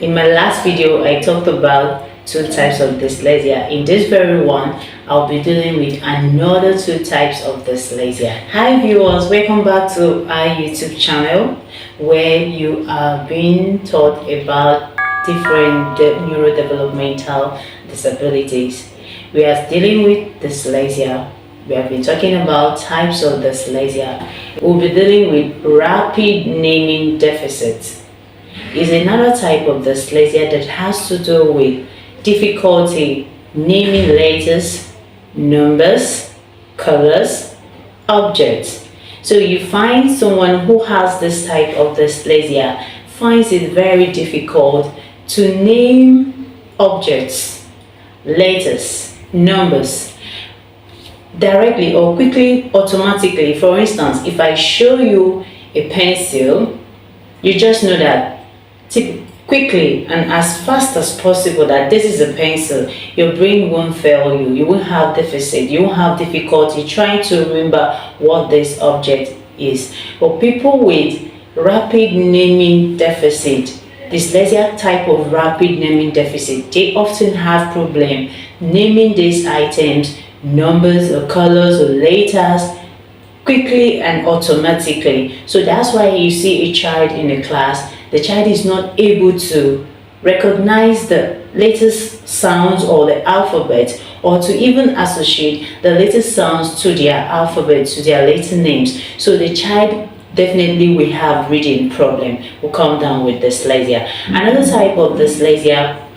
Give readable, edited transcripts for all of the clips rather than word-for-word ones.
In my last video, I talked about two types of dyslexia. In this very one, I'll be dealing with another two types of dyslexia. Hi viewers, welcome back to our YouTube channel where you are being taught about different neurodevelopmental disabilities. We are dealing with dyslexia. We have been talking about types of dyslexia. We'll be dealing with rapid naming deficits. Is another type of dyslexia that has to do with difficulty naming letters, numbers, colors, objects. So you find someone who has this type of dyslexia finds it very difficult to name objects, letters, numbers directly or quickly, automatically. For instance, if I show you a pencil, you just know that quickly and as fast as possible that this is a pencil. Your brain won't fail you. You won't have deficit. You won't have difficulty trying to remember what this object is. But people with rapid naming deficit, dyslexia type of rapid naming deficit, they often have problem naming these items, numbers or colors or letters quickly and automatically. So that's why you see a child in a class, the child is not able to recognize the latest sounds or the alphabet, or to even associate the latest sounds to their alphabet, to their later names. So the child definitely will have reading problem, will come down with dyslexia. Another type of dyslexia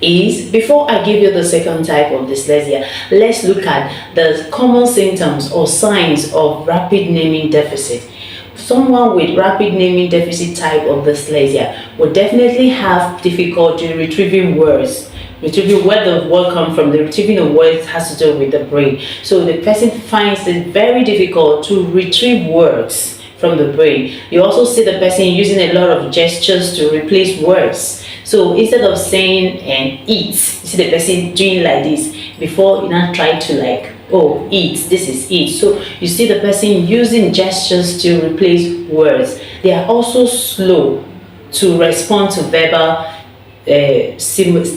is, before I give you the second type of dyslexia, let's look at the common symptoms or signs of rapid naming deficit. Someone with rapid naming deficit type of dyslexia will definitely have difficulty retrieving words. Retrieving where the word comes from, the retrieving of words has to do with the brain. So the person finds it very difficult to retrieve words from the brain. You also see the person using a lot of gestures to replace words. So instead of saying and eat, you see the person doing like this before you now try to like, oh, eat, this is eat. So you see the person using gestures to replace words. They are also slow to respond to verbal stimulus,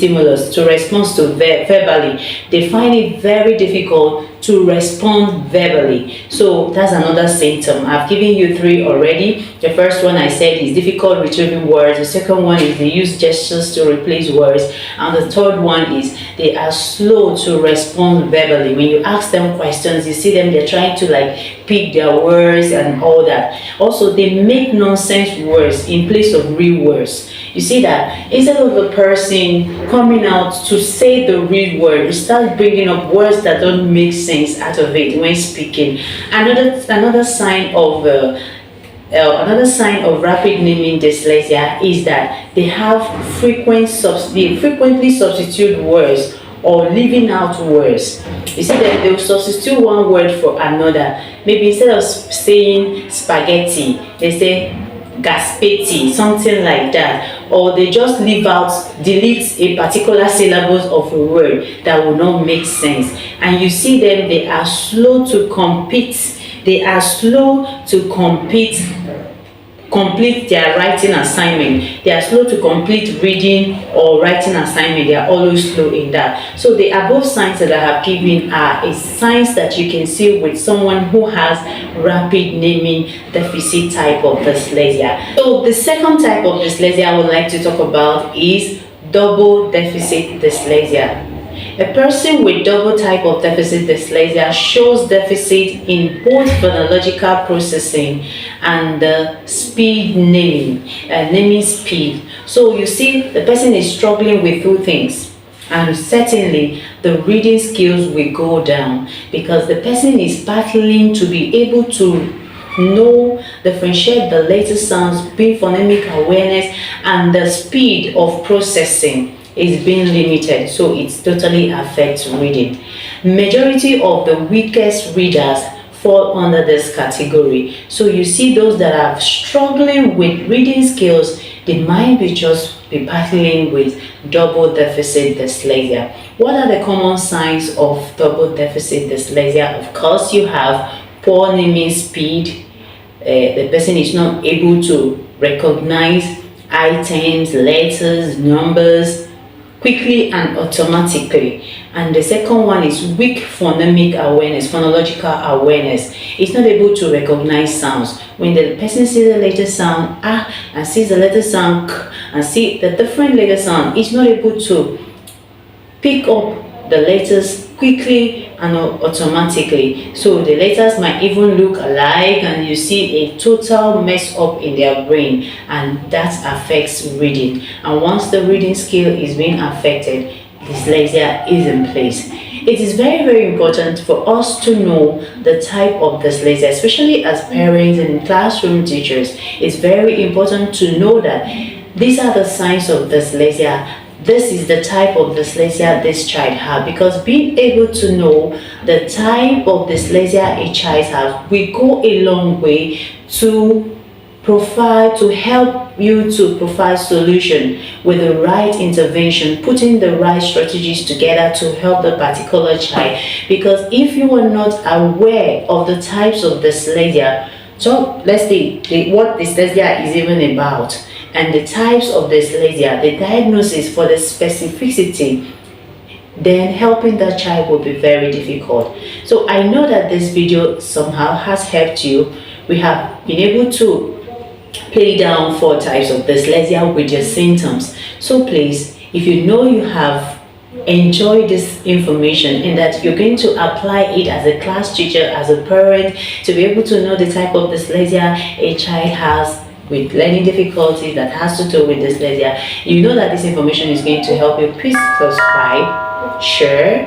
to respond to verbally. They find it very difficult to respond verbally. So that's another symptom. I've given you three already. The first one I said is difficult retrieving words. The second one is they use gestures to replace words. And the third one is they are slow to respond verbally. When you ask them questions, you see them, they're trying to like pick their words and all that. Also, they make nonsense words in place of real words. You see that instead of a person coming out to say the real word, you start bringing up words that don't make sense out of it when speaking. Another sign of rapid naming dyslexia is that they frequently substitute words or leaving out words. You see that they will substitute one word for another. Maybe instead of saying spaghetti, they say gaspetti, something like that, or they just delete a particular syllable of a word that will not make sense. And you see them, they are slow to compete. They are slow to complete their writing assignment. They are slow to complete reading or writing assignment. They are always slow in that. So the above signs that I have given are signs that you can see with someone who has rapid naming deficit type of dyslexia. So the second type of dyslexia I would like to talk about is double deficit dyslexia. A person with double type of deficit dyslexia shows deficit in both phonological processing and speed naming speed. So you see the person is struggling with two things, and certainly the reading skills will go down because the person is battling to be able to know, differentiate the latest sounds, being phonemic awareness, and the speed of processing is being limited, so it totally affects reading. Majority of the weakest readers fall under this category. So you see those that are struggling with reading skills, they might be battling with double deficit dyslexia. What are the common signs of double deficit dyslexia? Of course, you have poor naming speed. The person is not able to recognize items, letters, numbers quickly and automatically. And the second one is weak phonemic awareness, phonological awareness. It's not able to recognize sounds. When the person sees the letter sound ah and sees the letter sound k and see the different letter sound, it's not able to pick up the letters quickly and automatically. So the letters might even look alike and you see a total mess up in their brain, and that affects reading. And once the reading skill is being affected, dyslexia is in place. It is very important for us to know the type of dyslexia, especially as parents and classroom teachers. It's very important to know that these are the signs of dyslexia. This is the type of dyslexia this child has, because being able to know the type of dyslexia a child has will go a long way to help you to provide solution with the right intervention, putting the right strategies together to help the particular child. Because if you are not aware of the types of dyslexia, so let's see what dyslexia is even about, and the types of dyslexia, the diagnosis for the specificity, then helping that child will be very difficult. So I know that this video somehow has helped you. We have been able to play down 4 types of dyslexia with your symptoms. So please, if you know you have enjoyed this information and that you're going to apply it as a class teacher, as a parent, to be able to know the type of dyslexia a child has with learning difficulties that has to do with dyslexia, you know that this information is going to help you. Please subscribe, share,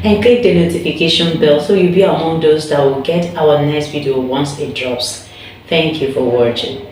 and click the notification bell so you'll be among those that will get our next video once it drops. Thank you for watching.